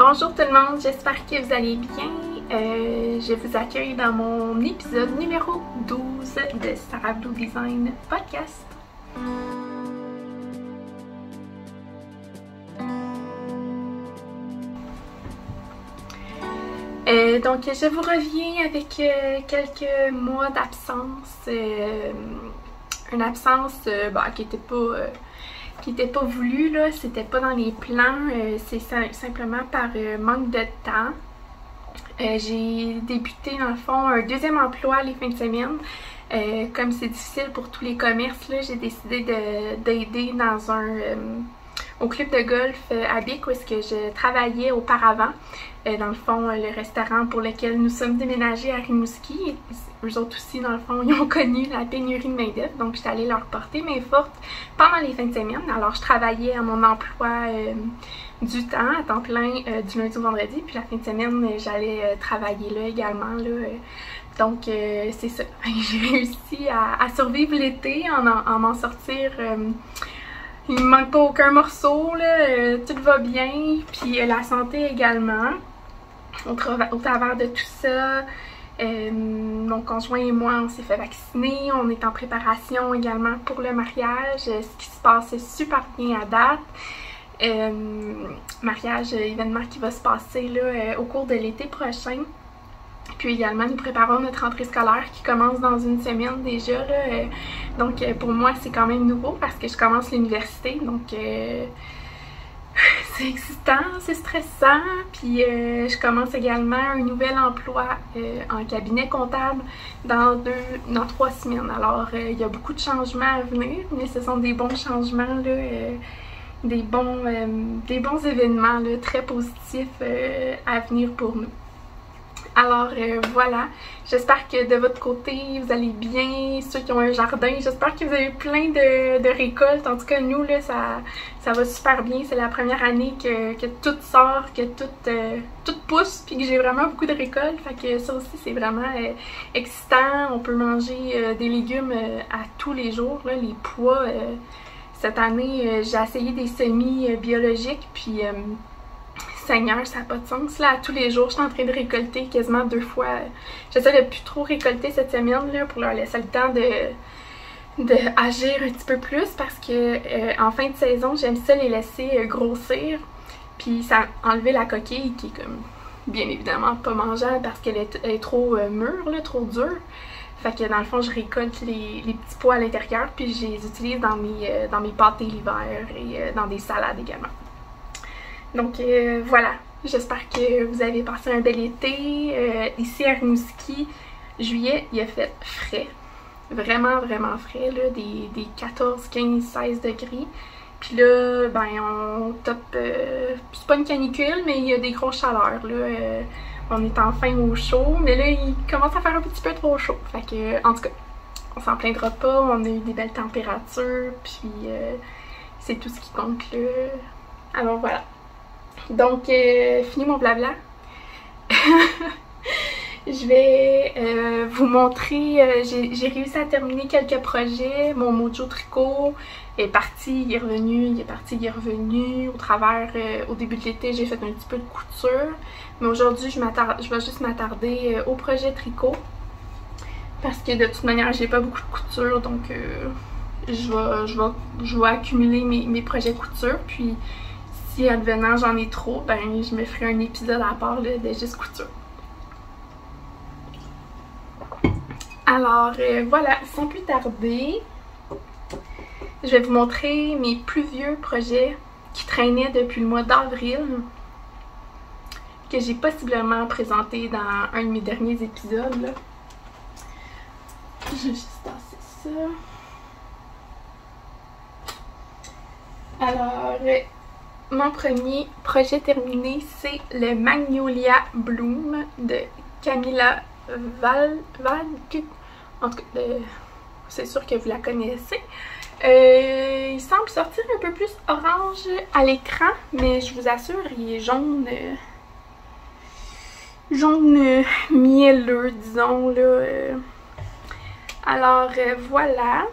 Bonjour tout le monde, j'espère que vous allez bien. Je vous accueille dans mon épisode numéro 12 de Sarah Blue Design Podcast. Donc je vous reviens avec quelques mois d'absence, une absence qui était pas voulue, là, c'était pas dans les plans, c'est simplement par manque de temps. J'ai débuté dans le fond un deuxième emploi les fins de semaine. Comme c'est difficile pour tous les commerces, là, j'ai décidé d'aider dans au club de golf à Bic où est-ce que je travaillais auparavant. Dans le fond, le restaurant pour lequel nous sommes déménagés à Rimouski. Eux autres aussi, dans le fond, ils ont connu la pénurie de main-d'œuvre, donc j'étais allée leur porter main forte pendant les fins de semaine. Alors, je travaillais à mon emploi du temps, à temps plein, du lundi au vendredi, puis la fin de semaine, j'allais travailler là également. Là, donc, c'est ça. J'ai réussi à survivre l'été, en m'en sortir. Il ne me manque pas aucun morceau, là, tout va bien, puis la santé également. Au travers de tout ça, mon conjoint et moi, on s'est fait vacciner, on est en préparation également pour le mariage, ce qui se passe super bien à date. Mariage, événement qui va se passer là, au cours de l'été prochain. Puis également, nous préparons notre rentrée scolaire qui commence dans une semaine déjà. Là. Donc pour moi, c'est quand même nouveau parce que je commence l'université. Donc c'est excitant, c'est stressant. Puis je commence également un nouvel emploi en cabinet comptable dans 3 semaines. Alors il y a beaucoup de changements à venir, mais ce sont des bons changements, là, des bons événements là, très positifs à venir pour nous. Alors voilà, j'espère que de votre côté vous allez bien, ceux qui ont un jardin, j'espère que vous avez plein de récoltes. En tout cas nous là, ça va super bien, c'est la première année que tout sort, que tout pousse, puis que j'ai vraiment beaucoup de récoltes, fait que ça aussi c'est vraiment excitant. On peut manger des légumes à tous les jours, là, les pois. Cette année j'ai essayé des semis biologiques, puis Seigneur, ça n'a pas de sens. Là, à tous les jours, je suis en train de récolter quasiment 2 fois. J'essaie de plus trop récolter cette semaine là, pour leur laisser le temps d'agir un petit peu plus parce que en fin de saison, j'aime ça les laisser grossir. Puis ça enlever la coquille qui est comme bien évidemment pas mangeable parce qu'elle est trop mûre, là, trop dure. Fait que dans le fond, je récolte les petits pois à l'intérieur puis je les utilise dans mes pâtés l'hiver et dans des salades également. Donc voilà, j'espère que vous avez passé un bel été. Ici à Rimouski, juillet, il a fait frais. Vraiment, vraiment frais, là, des 14, 15, 16 degrés. Puis là, ben on top, c'est pas une canicule, mais il y a des grosses chaleurs, là. On est enfin au chaud, mais là, il commence à faire un petit peu trop chaud. Fait que, en tout cas, on s'en plaindra pas, on a eu des belles températures, puis c'est tout ce qui compte, là. Alors voilà. Donc, fini mon blabla. Je vais vous montrer, j'ai réussi à terminer quelques projets. Mon Mojo Tricot est parti, il est revenu, il est parti, il est revenu. Au début de l'été, j'ai fait un petit peu de couture. Mais aujourd'hui, je vais juste m'attarder au projet tricot. Parce que de toute manière, j'ai pas beaucoup de couture, donc je vais accumuler mes projets couture. Puis si advenant j'en ai trop, ben je me ferai un épisode à part là, de juste couture. Alors voilà, sans plus tarder, je vais vous montrer mes plus vieux projets qui traînaient depuis le mois d'avril, que j'ai possiblement présenté dans un de mes derniers épisodes. Là. Je vais juste tasser ça. Alors, mon premier projet terminé, c'est le Magnolia Bloom de Camilla Valk. En tout cas, c'est sûr que vous la connaissez. Il semble sortir un peu plus orange à l'écran, mais je vous assure, il est jaune mielleux, disons là. Alors voilà.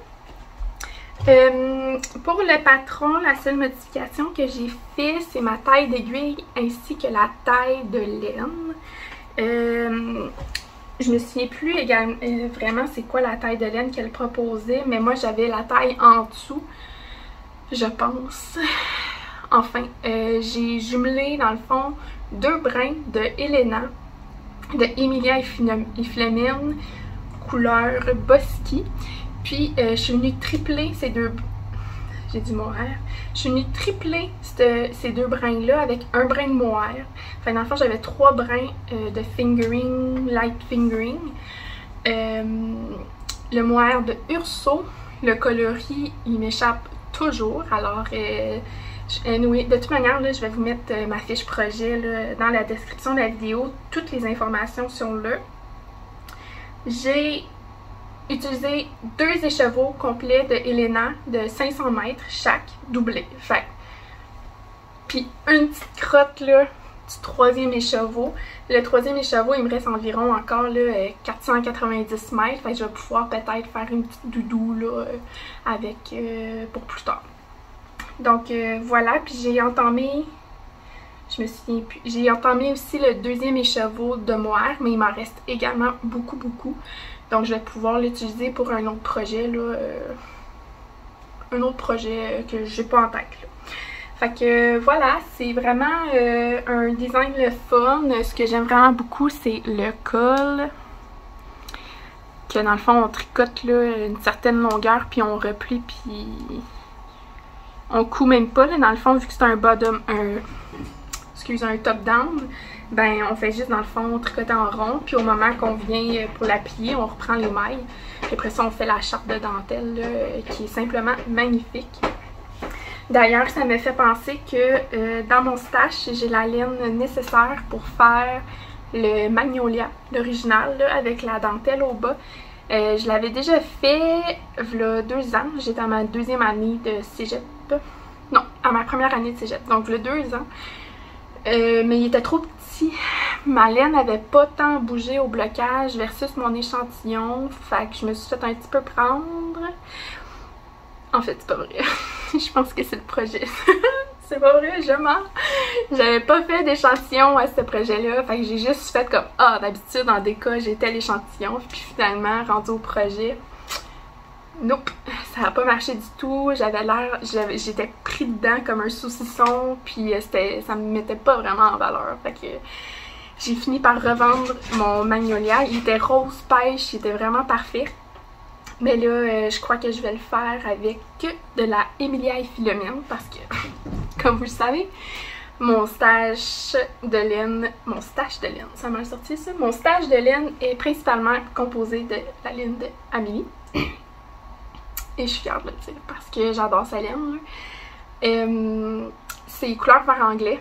Pour le patron, la seule modification que j'ai fait, c'est ma taille d'aiguille ainsi que la taille de laine. Je me souviens plus également vraiment c'est quoi la taille de laine qu'elle proposait, mais moi j'avais la taille en dessous, je pense. Enfin, j'ai jumelé dans le fond 2 brins de Helena, de Emilia et Fleming, couleur Bosky. Puis je suis venue tripler ces deux... J'ai dit mohair. Je suis venue tripler ces 2 brins-là avec un brin de mohair. Enfin, dans le fond, j'avais 3 brins de fingering, light fingering. Le mohair de Urso, le coloris, il m'échappe toujours. Alors, anyway, de toute manière, là, je vais vous mettre ma fiche projet là, dans la description de la vidéo. Toutes les informations sont là. J'ai utilisé 2 écheveaux complets de Helena de 500 mètres chaque, doublé. Fait. Puis une petite crotte là, du 3e écheveau. Le 3e écheveau, il me reste environ encore là, 490 mètres. Fait que je vais pouvoir peut-être faire une petite doudou là, avec pour plus tard. Donc voilà, puis j'ai entamé, je me souviens plus, j'ai entamé aussi le 2e écheveau de mohair, mais il m'en reste également beaucoup. Donc je vais pouvoir l'utiliser pour un autre projet là, un autre projet que j'ai pas en tête là. Fait que voilà, c'est vraiment un design le fun. Ce que j'aime vraiment beaucoup, c'est le col. Que dans le fond, on tricote là, une certaine longueur, puis on replie, puis on coud même pas là. Dans le fond, vu que c'est un un top down, ben on fait juste dans le fond tricoter en rond, puis au moment qu'on vient pour la plier, on reprend les mailles. Puis après ça, on fait la charte de dentelle là, qui est simplement magnifique. D'ailleurs, ça me fait penser que dans mon stash, j'ai la laine nécessaire pour faire le Magnolia, l'original, avec la dentelle au bas. Je l'avais déjà fait il y a 2 ans. J'étais à ma 2e année de cégep. Non, à ma première année de cégep. Donc, il y a 2 ans. Mais il était trop petit. Ma laine n'avait pas tant bougé au blocage versus mon échantillon. Fait que je me suis fait un petit peu prendre. En fait, c'est pas vrai. Je pense que c'est le projet. C'est pas vrai, je mens. J'avais pas fait d'échantillon à ce projet-là. Fait que j'ai juste fait comme ah, d'habitude en déca, j'ai tel échantillon. Puis finalement, rendu au projet, nope, ça n'a pas marché du tout. J'avais l'air, j'étais pris dedans comme un saucisson. Puis ça me mettait pas vraiment en valeur. Fait que j'ai fini par revendre mon Magnolia. Il était rose pêche, il était vraiment parfait. Mais là, je crois que je vais le faire avec de la Emilia et Philomène parce que, comme vous le savez, mon stage de laine, ça m'a sorti ça, mon stage de laine est principalement composé de la laine de Amélie. Et je suis fière de le dire parce que j'adore sa laine. C'est couleur vert anglais,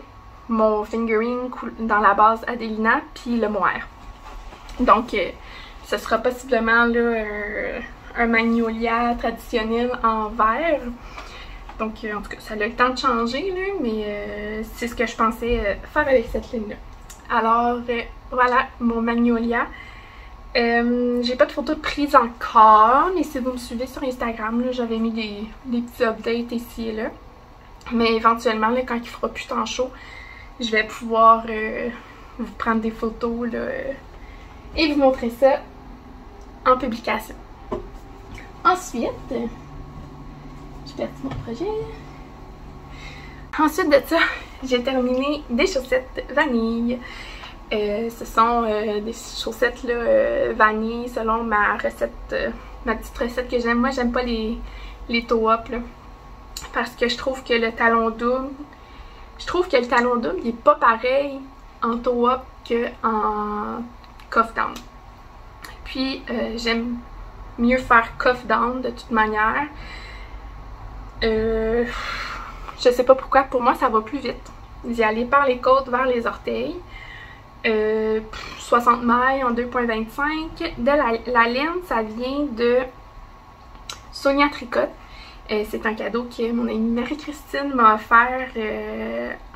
mon fingering dans la base Adelina, puis le mohair. Donc, ce sera possiblement là un Magnolia traditionnel en vert. Donc, en tout cas, ça a le temps de changer, là, mais c'est ce que je pensais faire avec cette ligne-là. Alors, voilà mon Magnolia. J'ai pas de photos prises encore, mais si vous me suivez sur Instagram, j'avais mis des petits updates ici et là. Mais éventuellement, là, quand il fera plus tant chaud, je vais pouvoir vous prendre des photos là, et vous montrer ça en publication. Ensuite, je perds mon projet. Ensuite de ça, j'ai terminé des chaussettes vanille. Ce sont des chaussettes là, vanille selon ma recette, ma petite recette que j'aime. Moi, j'aime pas les toe-up parce que je trouve que le talon double, il est pas pareil en toe-up que en cuff down. Puis j'aime mieux faire cuff down de toute manière. Je sais pas pourquoi, pour moi ça va plus vite d'y aller par les côtes vers les orteils. 60 mailles en 2.25. De la laine, ça vient de Sonia Tricotte. C'est un cadeau que mon amie Marie-Christine m'a offert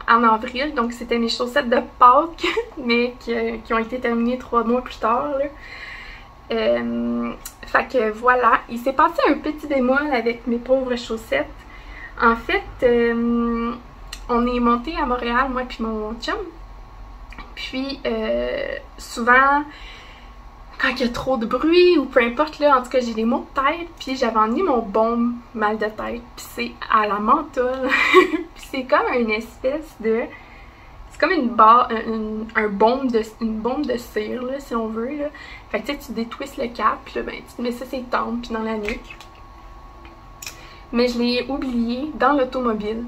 en avril. Donc c'était mes chaussettes de Pâques, mais qui ont été terminées 3 mois plus tard. Là. Fait que voilà, il s'est passé un petit bémol avec mes pauvres chaussettes. En fait, on est monté à Montréal, moi puis mon chum. Puis souvent, quand il y a trop de bruit ou peu importe, là, en tout cas j'ai des maux de tête, puis j'avais emmené mon baume mal de tête, puis c'est à la menthol. Puis c'est comme une espèce de... C'est comme une barre, une bombe de cire, là, si on veut, là. Fait que tu sais, tu détwistes le cap, puis là, ben, tu te mets ça sur les tempes, puis dans la nuque. Mais je l'ai oublié dans l'automobile.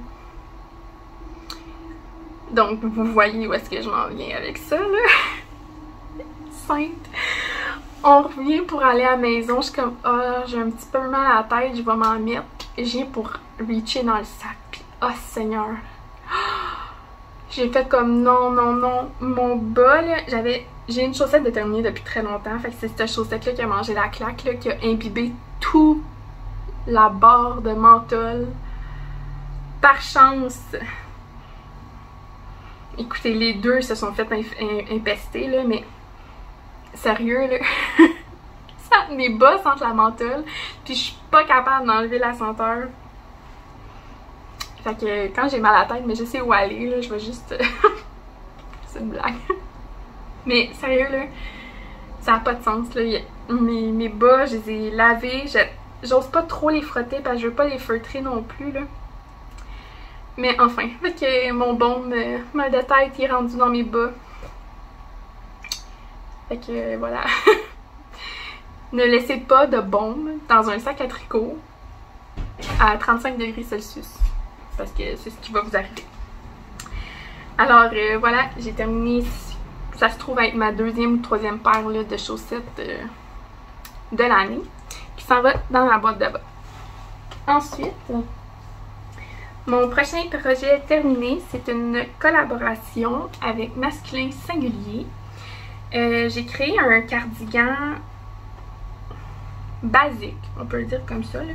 Donc, vous voyez où est-ce que je m'en viens avec ça, là. Sainte. On revient pour aller à la maison, je suis comme, ah, j'ai un petit peu mal à la tête, je vais m'en mettre. Je viens pour reacher dans le sac, puis oh Seigneur. J'ai fait comme non, non, non. Mon bas, là, j'ai une chaussette déterminée depuis très longtemps. Fait que c'est cette chaussette-là qui a mangé la claque, là, qui a imbibé tout la barre de menthol. Par chance, écoutez, les deux se sont fait impester, là, mais sérieux, là. Mes bas sentent la menthol, puis je suis pas capable d'enlever la senteur. Fait que quand j'ai mal à la tête, mais je sais où aller, là, je vais juste... C'est une blague. Mais sérieux, là, ça n'a pas de sens, là. Mes bas, je les ai lavés, j'ose pas trop les frotter parce que je veux pas les feutrer non plus, là. Mais enfin, fait que mon baume mal de tête, il est rendu dans mes bas. Fait que voilà. Ne laissez pas de baume dans un sac à tricot à 35 degrés Celsius. Parce que c'est ce qui va vous arriver. Alors voilà, j'ai terminé. Ça se trouve être ma deuxième ou troisième paire là, de chaussettes de l'année. Qui s'en va dans la boîte de bas. Ensuite, mon prochain projet terminé, c'est une collaboration avec Masculin Singulier. J'ai créé un cardigan basique, on peut le dire comme ça, là,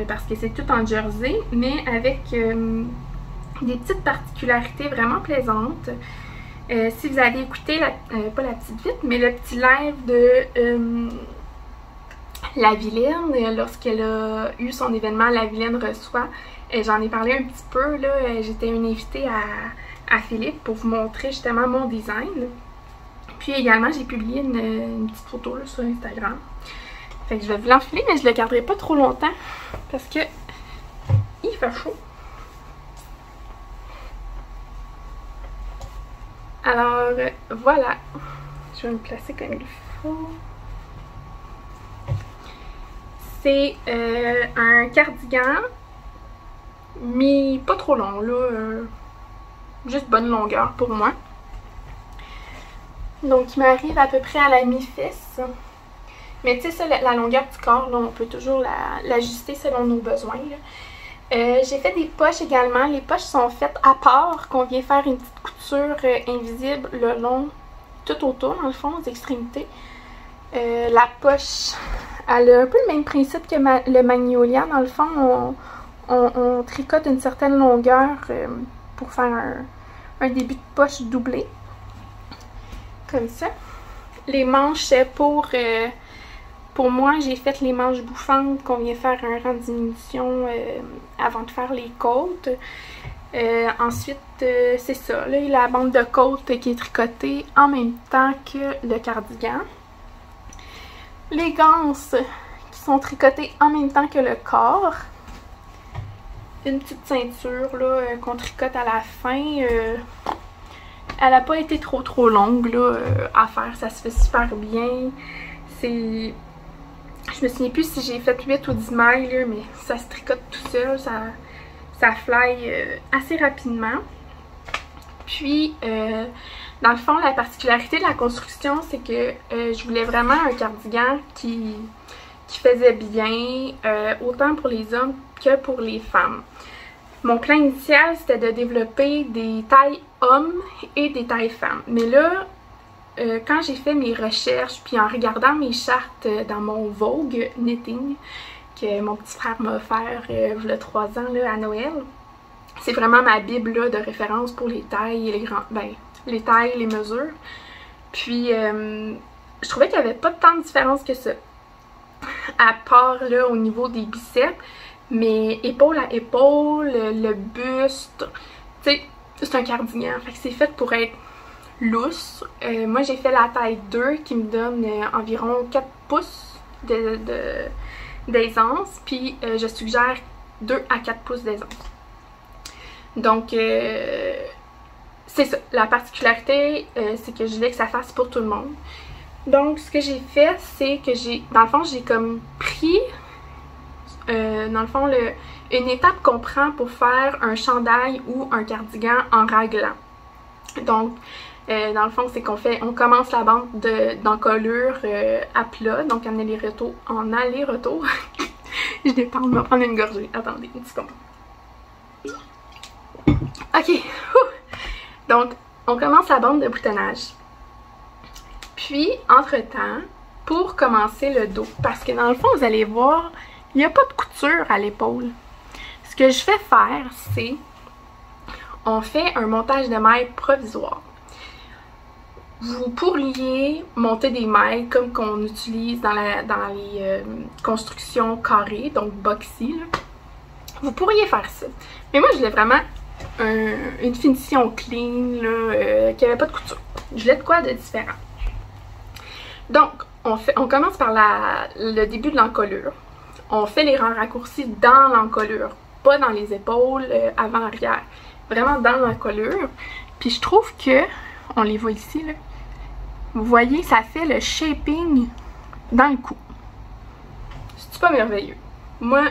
parce que c'est tout en jersey, mais avec des petites particularités vraiment plaisantes. Si vous avez écouté, pas la petite vite, mais le petit live de La Vilaine, lorsqu'elle a eu son événement La Vilaine reçoit, j'en ai parlé un petit peu, là, j'étais une invitée à Philippe pour vous montrer justement mon design. Puis également, j'ai publié une petite photo là, sur Instagram. Fait que je vais vous l'enfiler, mais je le garderai pas trop longtemps parce que il fait chaud. Alors, voilà. Je vais me placer comme il faut. C'est un cardigan, mais pas trop long, là. Juste bonne longueur pour moi. Donc, il m'arrive à peu près à la mi-fesse. Mais tu sais, ça, la longueur du corps, là, on peut toujours l'ajuster selon nos besoins. J'ai fait des poches également. Les poches sont faites à part, qu'on vient faire une petite couture invisible le long, tout autour, dans le fond, aux extrémités. La poche, elle a un peu le même principe que le Magnolia. Dans le fond, on tricote une certaine longueur pour faire un début de poche doublé. Comme ça. Les manches, pour moi, j'ai fait les manches bouffantes qu'on vient faire un rang de diminution avant de faire les côtes. Ensuite, c'est ça. Là, il y a la bande de côte qui est tricotée en même temps que le cardigan. Les ganses qui sont tricotées en même temps que le corps. Une petite ceinture là qu'on tricote à la fin. Elle n'a pas été trop longue là, à faire, ça se fait super bien. Je me souviens plus si j'ai fait 8 ou 10 mailles, là, mais ça se tricote tout seul, ça fly assez rapidement. Puis, dans le fond, la particularité de la construction, c'est que je voulais vraiment un cardigan qui faisait bien, autant pour les hommes que pour les femmes. Mon plan initial, c'était de développer des tailles hommes et des tailles femmes. Mais là, quand j'ai fait mes recherches, puis en regardant mes chartes dans mon Vogue Knitting, que mon petit frère m'a offert il y a 3 ans là, à Noël, c'est vraiment ma bible là, de référence pour les tailles et les tailles, les mesures. Puis je trouvais qu'il n'y avait pas tant de différence que ça. À part là au niveau des biceps, mais épaule à épaule, le buste, tu sais, c'est un cardigan, fait que c'est fait pour être lousse. Moi j'ai fait la taille 2 qui me donne environ 4 pouces d'aisance, puis je suggère 2 à 4 pouces d'aisance. Donc c'est ça, la particularité c'est que je voulais que ça fasse pour tout le monde. Donc ce que j'ai fait, c'est que dans le fond j'ai comme pris dans le fond une étape qu'on prend pour faire un chandail ou un cardigan en raglan. Donc dans le fond, c'est on commence la bande d'encolure à plat, donc en aller-retour. Je détends, je vais prendre une gorgée. Attendez, une seconde. Ok. Donc, on commence la bande de boutonnage. Puis, entre-temps, pour commencer le dos, parce que dans le fond, vous allez voir, il n'y a pas de couture à l'épaule. Ce que je fais faire, c'est on fait un montage de mailles provisoire. Vous pourriez monter des mailles comme qu'on utilise dans les constructions carrées, donc boxy, là. Vous pourriez faire ça. Mais moi, je voulais vraiment une finition clean, qui n'avait pas de couture. Je voulais de quoi de différent. Donc, on commence par le début de l'encolure. On fait les rangs raccourcis dans l'encolure, pas dans les épaules, avant-arrière. Vraiment dans l'encolure. Puis je trouve que, on les voit ici, là. Vous voyez, ça fait le shaping dans le cou. C'est pas merveilleux. Moi,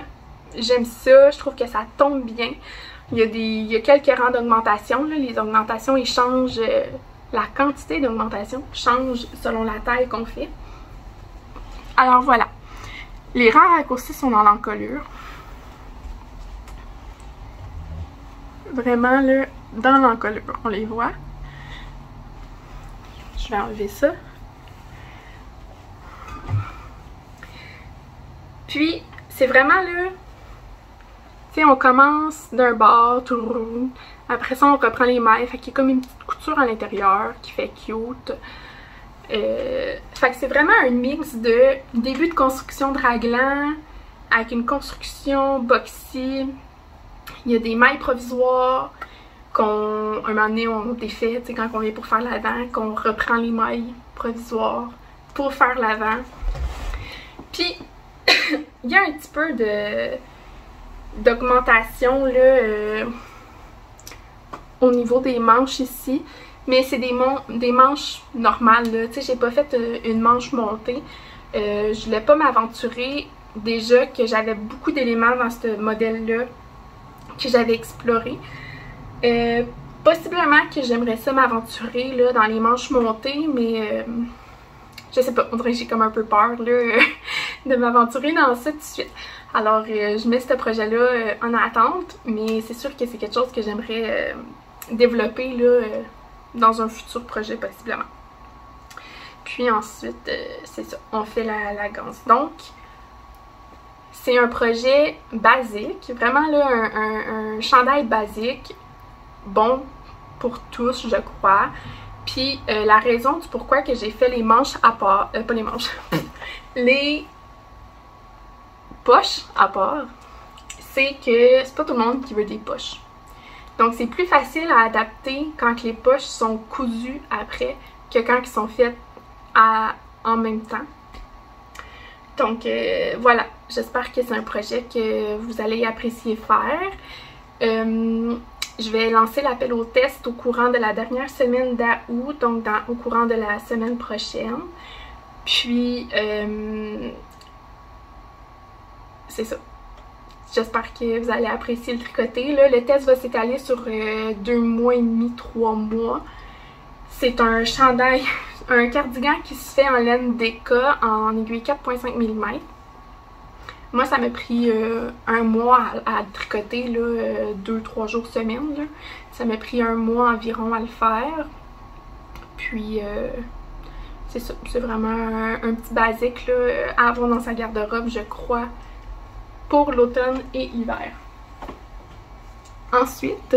j'aime ça. Je trouve que ça tombe bien. Il y a quelques rangs d'augmentation. Les augmentations, ils changent. La quantité d'augmentation change selon la taille qu'on fait. Alors voilà. Les rangs raccourcis sont dans l'encolure. Vraiment, là, dans l'encolure. On les voit. Je vais enlever ça. Puis, c'est vraiment là, tu sais, on commence d'un bord, tout rond. Après ça, on reprend les mailles. Fait qu'il y a comme une petite couture à l'intérieur qui fait cute. Fait que c'est vraiment un mix de début de construction de raglan avec une construction boxy. Il y a des mailles provisoires. Un moment donné, on défait, tu sais, quand on vient pour faire l'avant, qu'on reprend les mailles provisoires pour faire l'avant. Puis, il y a un petit peu d'augmentation, là, au niveau des manches ici. Mais c'est des manches normales, là. Tu sais, j'ai pas fait une manche montée. Je voulais pas m'aventurer. Déjà que j'avais beaucoup d'éléments dans ce modèle-là que j'avais exploré. Possiblement que j'aimerais ça m'aventurer là dans les manches montées, mais je sais pas, on dirait que j'ai comme un peu peur là de m'aventurer dans ça tout de suite. Alors je mets ce projet là en attente, mais c'est sûr que c'est quelque chose que j'aimerais développer là dans un futur projet possiblement. Puis ensuite, c'est ça, on fait la ganse. Donc, c'est un projet basique, vraiment là un chandail basique. Bon pour tous, je crois. Puis la raison du pourquoi que j'ai fait les manches à part, pas les manches, les poches à part, c'est que c'est pas tout le monde qui veut des poches. Donc c'est plus facile à adapter quand les poches sont cousues après que quand elles sont faites en même temps. Donc voilà, j'espère que c'est un projet que vous allez apprécier faire. Je vais lancer l'appel au test au courant de la dernière semaine d'août, donc au courant de la semaine prochaine. Puis, c'est ça. J'espère que vous allez apprécier le tricoté. Là, le test va s'étaler sur 2 mois et demi, 3 mois. C'est un chandail, un cardigan qui se fait en laine DK en aiguille 4,5 mm. Moi, ça m'a pris 1 mois à tricoter, 2-3 jours semaine. Là. Ça m'a pris 1 mois environ à le faire. Puis, c'est ça. C'est vraiment un petit basique là, à avoir dans sa garde-robe, je crois, pour l'automne et l'hiver. Ensuite,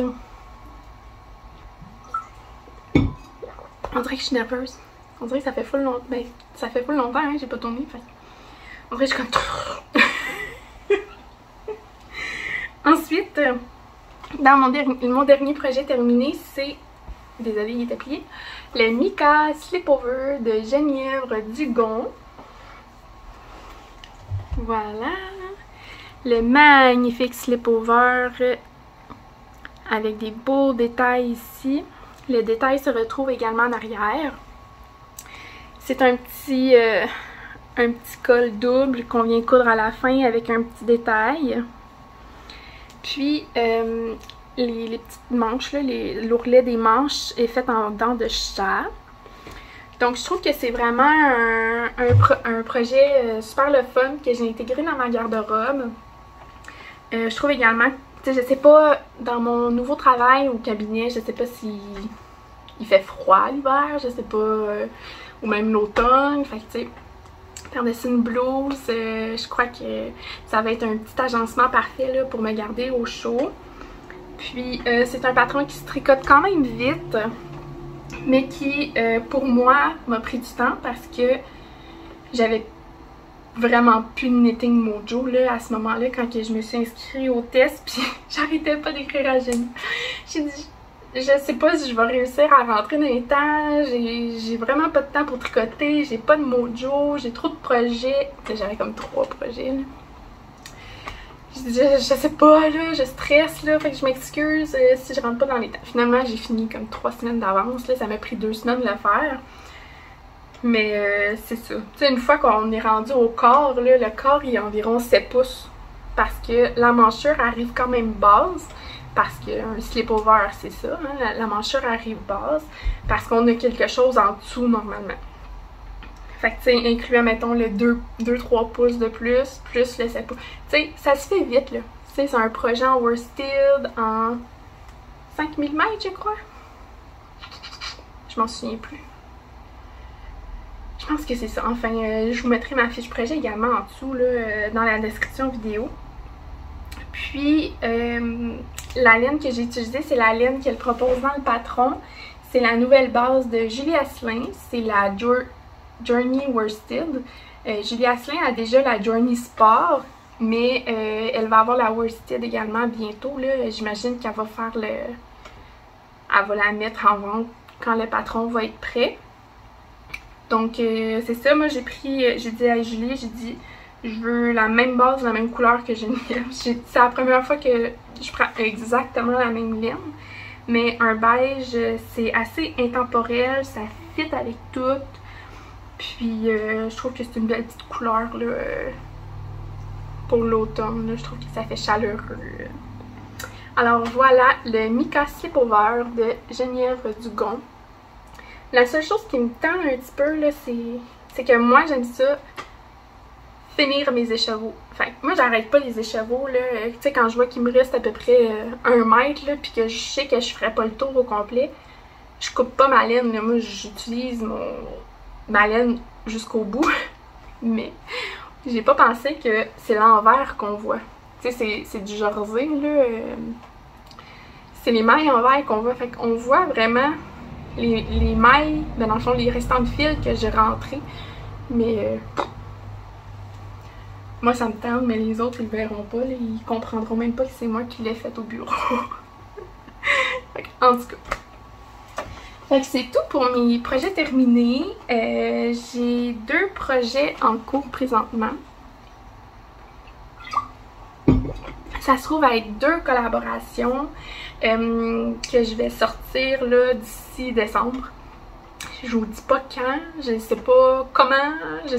on dirait que je suis nerveuse. On dirait que ça fait full longtemps. Ben, ça fait full longtemps, hein, j'ai pas tourné. Fait. On dirait que je suis comme. Ensuite, dans mon dernier projet terminé, c'est. Désolée, il était plié. Le Mika Slipover de Genièvre Dugon. Voilà. Le magnifique slipover avec des beaux détails ici. Le détail se retrouve également en arrière. C'est un petit col double qu'on vient coudre à la fin avec un petit détail. Puis les petites manches, l'ourlet des manches est fait en dents de chat. Donc je trouve que c'est vraiment un projet super le fun que j'ai intégré dans ma garde-robe. Je trouve également, tu sais, je sais pas, dans mon nouveau travail au cabinet, je sais pas si il fait froid l'hiver, je sais pas, ou même l'automne, fait que tu sais, par-dessus une blouse, je crois que ça va être un petit agencement parfait là, pour me garder au chaud. Puis c'est un patron qui se tricote quand même vite, mais qui pour moi m'a pris du temps parce que j'avais vraiment plus de knitting mojo là, à ce moment-là quand que je me suis inscrite au test, puis j'arrêtais pas d'écrire à Jenny. J'ai dit, je sais pas si je vais réussir à rentrer dans les temps, j'ai vraiment pas de temps pour tricoter, j'ai pas de mojo, j'ai trop de projets. J'avais comme 3 projets là. Je sais pas là, je stresse là, fait que je m'excuse si je rentre pas dans les temps. Finalement j'ai fini comme 3 semaines d'avance là, ça m'a pris 2 semaines de le faire. Mais c'est ça. Tu sais, une fois qu'on est rendu au corps, là, le corps il est environ 7 pouces. Parce que la manchure arrive quand même basse. Parce qu'un slipover c'est ça, hein, la manchure arrive basse. Parce qu'on a quelque chose en dessous normalement. Fait que tu sais, incluant mettons le 2-3 pouces de plus le 7 pouces. Tu sais, ça se fait vite là. Tu sais, c'est un projet en worsted en 5 mm je crois. Je m'en souviens plus. Je pense que c'est ça. Enfin, je vous mettrai ma fiche projet également en dessous, là, dans la description vidéo. Puis, la laine que j'ai utilisée, c'est la laine qu'elle propose dans le patron. C'est la nouvelle base de Julie Asselin. C'est la Journey Worsted. Julie Asselin a déjà la Journey Sport, mais elle va avoir la Worsted également bientôt. J'imagine qu'elle va faire le... Elle va la mettre en vente quand le patron va être prêt. Donc c'est ça, moi j'ai dit à Julie, j'ai dit je veux la même base, la même couleur que Geneviève. C'est la première fois que je prends exactement la même laine. Mais un beige, c'est assez intemporel, ça fit avec tout. Puis je trouve que c'est une belle petite couleur là, pour l'automne. Je trouve que ça fait chaleureux. Alors voilà le Mika Slipover de Genièvre Dugon. La seule chose qui me tend un petit peu, là, c'est que moi, j'aime ça finir mes écheveaux. Enfin, moi, j'arrête pas les écheveaux, là. Tu sais, quand je vois qu'il me reste à peu près 1 mètre, là, puis que je sais que je ferai pas le tour au complet, je coupe pas ma laine, là. Moi, j'utilise ma laine jusqu'au bout. Mais j'ai pas pensé que c'est l'envers qu'on voit. Tu sais, c'est du jersey, là. C'est les mailles envers qu'on voit. Fait qu'on voit vraiment... Les mailles, ben dans le fond, les restants de fil que j'ai rentrés. Mais moi, ça me tente, mais les autres, ils le verront pas. Là, ils comprendront même pas que c'est moi qui l'ai fait au bureau. En tout cas. Fait que c'est tout pour mes projets terminés. J'ai 2 projets en cours présentement. Ça se trouve à être 2 collaborations que je vais sortir là d'ici décembre. Je vous dis pas quand, je sais pas comment, je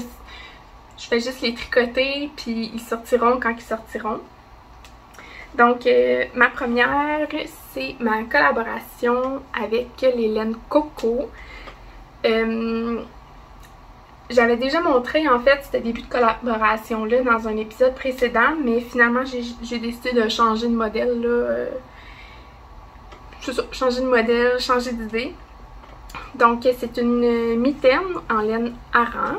fais juste les tricoter puis ils sortiront quand ils sortiront. Donc ma première, c'est ma collaboration avec les laines Coco. J'avais déjà montré en fait ce début de collaboration là dans un épisode précédent, mais finalement j'ai décidé de changer de modèle là. Changer de modèle, changer d'idée. Donc c'est une mitaine en laine hareng.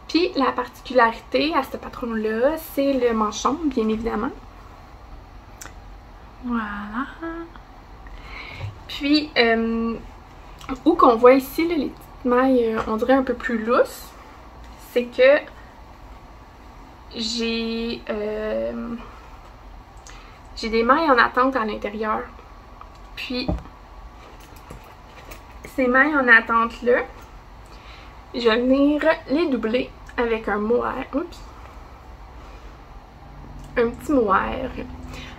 Puis la particularité à ce patron là, c'est le manchon, bien évidemment. Voilà. Puis Ou qu'on voit ici, là, les petites mailles, on dirait un peu plus lousses, c'est que j'ai des mailles en attente à l'intérieur. Puis, ces mailles en attente là, je vais venir les doubler avec un mohair. Oups. Un petit mohair.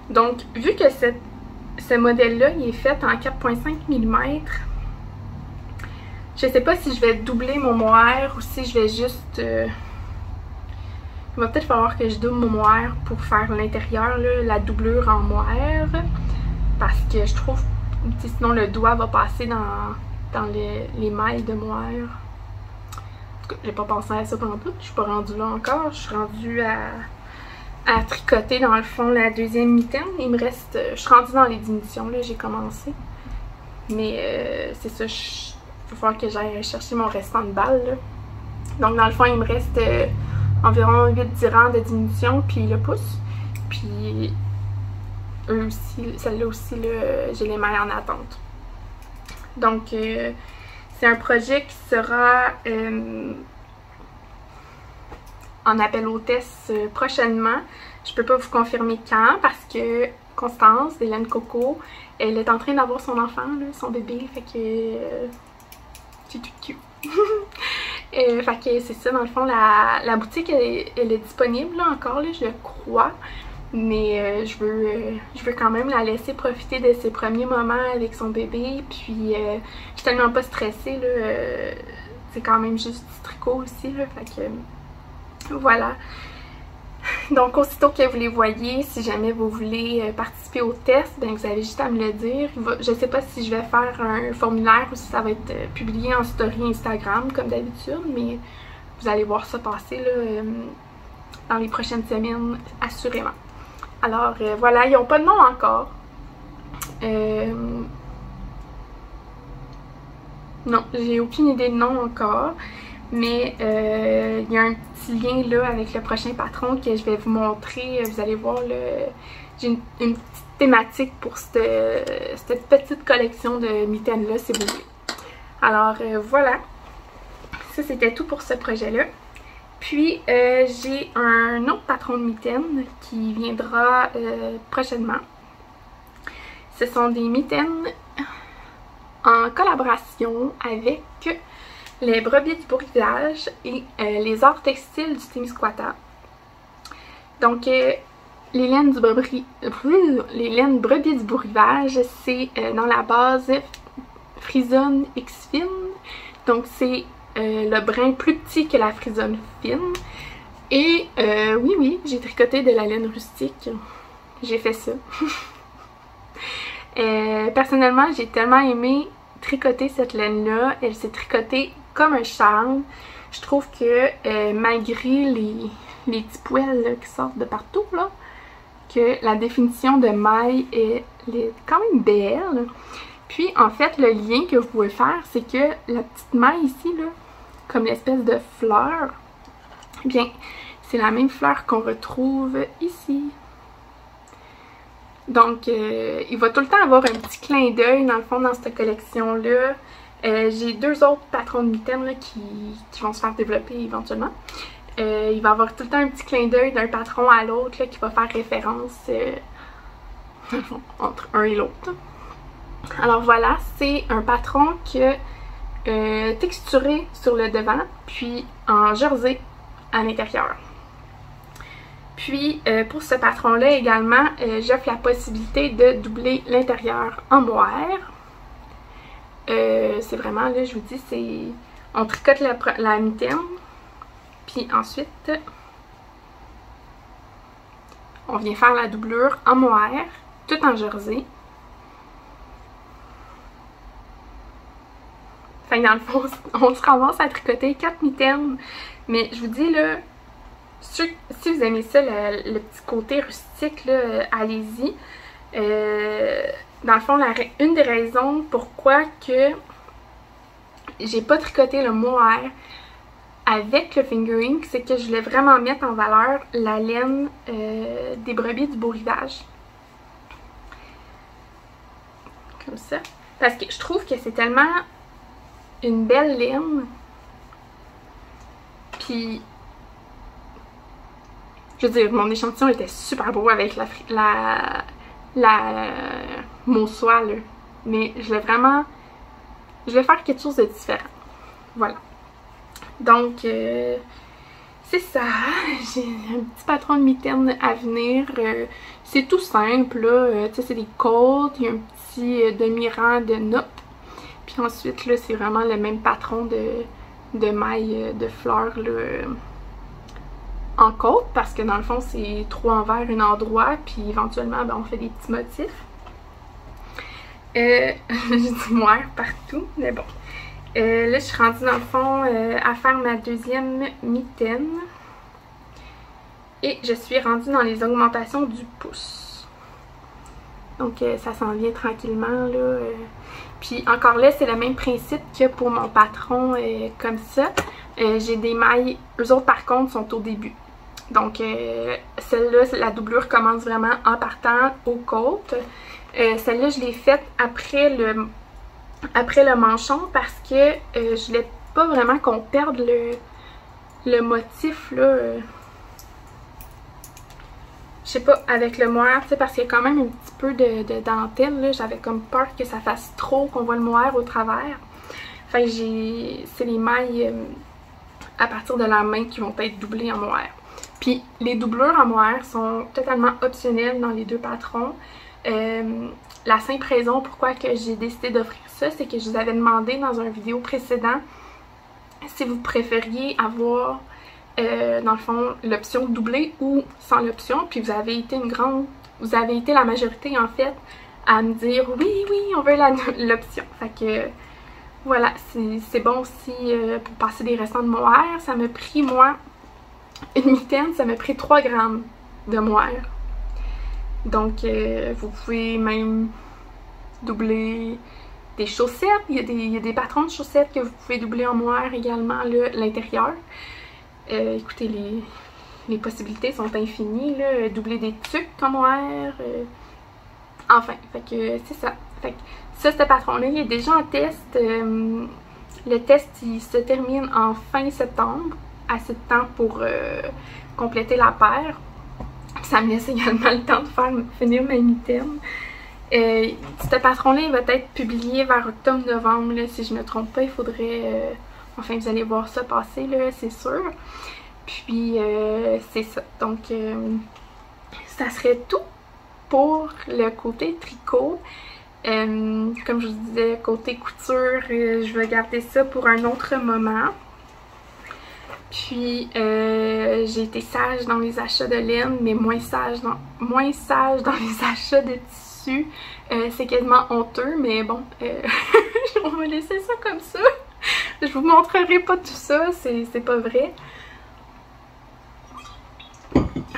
Donc, vu que ce modèle-là, il est fait en 4,5 mm, je sais pas si je vais doubler mon mohair ou si je vais juste... il va peut-être falloir que je double mon mohair pour faire l'intérieur, la doublure en mohair. Parce que je trouve que sinon le doigt va passer dans les mailles de mohair. En tout cas, j'ai pas pensé à ça pendant tout. Je suis pas rendue là encore. Je suis rendue à tricoter dans le fond la deuxième mitaine. Il me reste... je suis rendue dans les diminutions, là, j'ai commencé. Mais c'est ça, il va falloir que j'aille chercher mon restant de balles, là. Donc dans le fond, il me reste environ 8 rangs de diminution, puis le pouce. Puis eux aussi, celle-là aussi, j'ai les mailles en attente. Donc c'est un projet qui sera en appel hôtesse prochainement. Je peux pas vous confirmer quand parce que Constance, d'Hélène Coco, elle est en train d'avoir son enfant, là, son bébé, fait que c'est tout cute. Fait que c'est ça, dans le fond, la boutique elle est disponible là, encore, là, je crois. Mais je veux quand même la laisser profiter de ses premiers moments avec son bébé. Puis je suis tellement pas stressée, là. C'est quand même juste du tricot aussi, là. Fait que voilà. Donc aussitôt que vous les voyez, si jamais vous voulez participer au test, ben vous avez juste à me le dire. Je sais pas si je vais faire un formulaire ou si ça va être publié en story Instagram comme d'habitude, mais vous allez voir ça passer là, dans les prochaines semaines, assurément. Alors voilà, ils n'ont pas de nom encore. Non, j'ai aucune idée de nom encore. Mais il y a un petit lien là avec le prochain patron que je vais vous montrer. Vous allez voir, j'ai une petite thématique pour cette petite collection de mitaines là, si vous voulez. Alors voilà, ça c'était tout pour ce projet-là. Puis j'ai un autre patron de mitaines qui viendra prochainement. Ce sont des mitaines en collaboration avec les brebis du Bourg-Village et les arts textiles du Témiscouata. Donc les laines brebis du Bourg-Village, c'est dans la base frisonne X fine. Donc c'est le brin plus petit que la frisonne fine. Et oui, j'ai tricoté de la laine rustique. J'ai fait ça. Personnellement, j'ai tellement aimé tricoter cette laine-là. Elle s'est tricotée comme un charme. Je trouve que malgré les petits poils là, qui sortent de partout, là, que la définition de maille est quand même belle. Puis en fait, le lien que vous pouvez faire, c'est que la petite maille ici, là, comme l'espèce de fleur, eh bien, c'est la même fleur qu'on retrouve ici. Donc, il va tout le temps avoir un petit clin d'œil, dans le fond, dans cette collection-là. J'ai deux autres patrons de mitaines là, qui vont se faire développer éventuellement. Il va y avoir tout le temps un petit clin d'œil d'un patron à l'autre qui va faire référence entre un et l'autre. Alors voilà, c'est un patron que texturé sur le devant, puis en jersey à l'intérieur. Puis pour ce patron-là également, j'offre la possibilité de doubler l'intérieur en mohair. C'est vraiment, là je vous dis, c'est on tricote la mitaine, puis ensuite on vient faire la doublure en mohair, tout en jersey. Fait que dans le fond, on se ramasse à tricoter 4 mitaines. Mais je vous dis là, si vous aimez ça, le petit côté rustique, allez-y. Dans le fond, une des raisons pourquoi que j'ai pas tricoté le mohair avec le fingering, c'est que je voulais vraiment mettre en valeur la laine des brebis du Beau-Rivage. Comme ça. Parce que je trouve que c'est tellement une belle laine. Puis, je veux dire, mon échantillon était super beau avec la mauve soie, là. Mais je vais faire quelque chose de différent. Voilà. Donc, c'est ça. J'ai un petit patron de mitaine à venir. C'est tout simple, là. Tu sais, c'est des côtes. Il y a un petit demi-rang de nopp. Puis ensuite, là, c'est vraiment le même patron de mailles de fleurs, là, en côte. Parce que dans le fond, c'est 3 envers, un endroit. Puis éventuellement, ben, on fait des petits motifs. J'ai du moire partout, mais bon. Là, je suis rendue dans le fond à faire ma deuxième mitaine. Et je suis rendue dans les augmentations du pouce. Donc, ça s'en vient tranquillement, là. Puis encore là, c'est le même principe que pour mon patron, comme ça. J'ai des mailles, eux autres par contre, sont au début. Donc, celle-là, la doublure commence vraiment en partant aux côtes. Celle-là, je l'ai faite après le manchon parce que je voulais pas vraiment qu'on perde le motif, là. Je sais pas, avec le mohair, tu sais, parce qu'il y a quand même un petit peu de dentelle, là. J'avais comme peur que ça fasse trop, qu'on voit le mohair au travers. Fait que c'est les mailles à partir de la main qui vont être doublées en mohair. Puis les doublures en mohair sont totalement optionnelles dans les deux patrons. La simple raison pourquoi que j'ai décidé d'offrir ça, c'est que je vous avais demandé dans une vidéo précédente si vous préfériez avoir dans le fond l'option doublée ou sans l'option, puis vous avez été la majorité en fait à me dire oui, on veut l'option. Fait que voilà, c'est bon aussi pour passer des restants de mohair. Ça m'a pris, moi, une mitaine, ça m'a pris 3 grammes de mohair. Donc, vous pouvez même doubler des chaussettes. Il y a des patrons de chaussettes que vous pouvez doubler en mohair également, l'intérieur. Écoutez, les possibilités sont infinies, là. Doubler des tuques en mohair. Enfin, fait que c'est ça. Fait que ça, ce patron-là, il est déjà en test. Le test, il se termine en fin septembre. Assez de temps pour compléter la paire. Ça me laisse également le temps de finir ma mitaine. Ce patron-là, il va être publié vers octobre-novembre, si je ne me trompe pas. Il faudrait... enfin, vous allez voir ça passer, là, c'est sûr. Puis, c'est ça. Donc, ça serait tout pour le côté tricot. Comme je vous disais, côté couture, je vais garder ça pour un autre moment. Puis, j'ai été sage dans les achats de laine, mais moins sage dans les achats de tissu. C'est quasiment honteux, mais bon, on va laisser ça comme ça. Je vous montrerai pas tout ça, c'est pas vrai.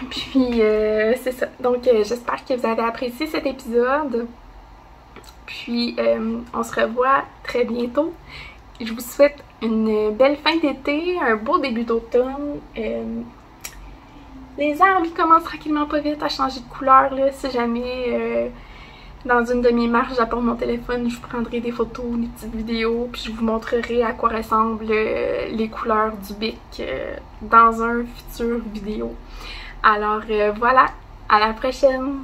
Puis, c'est ça. Donc, j'espère que vous avez apprécié cet épisode. Puis, on se revoit très bientôt. Je vous souhaite une belle fin d'été, un beau début d'automne. Les arbres commencent tranquillement pas vite à changer de couleur, là. Si jamais dans une de mes marches j'apporte mon téléphone, je vous prendrai des photos, des petites vidéos, puis je vous montrerai à quoi ressemblent les couleurs du bic dans un futur vidéo. Alors voilà, à la prochaine!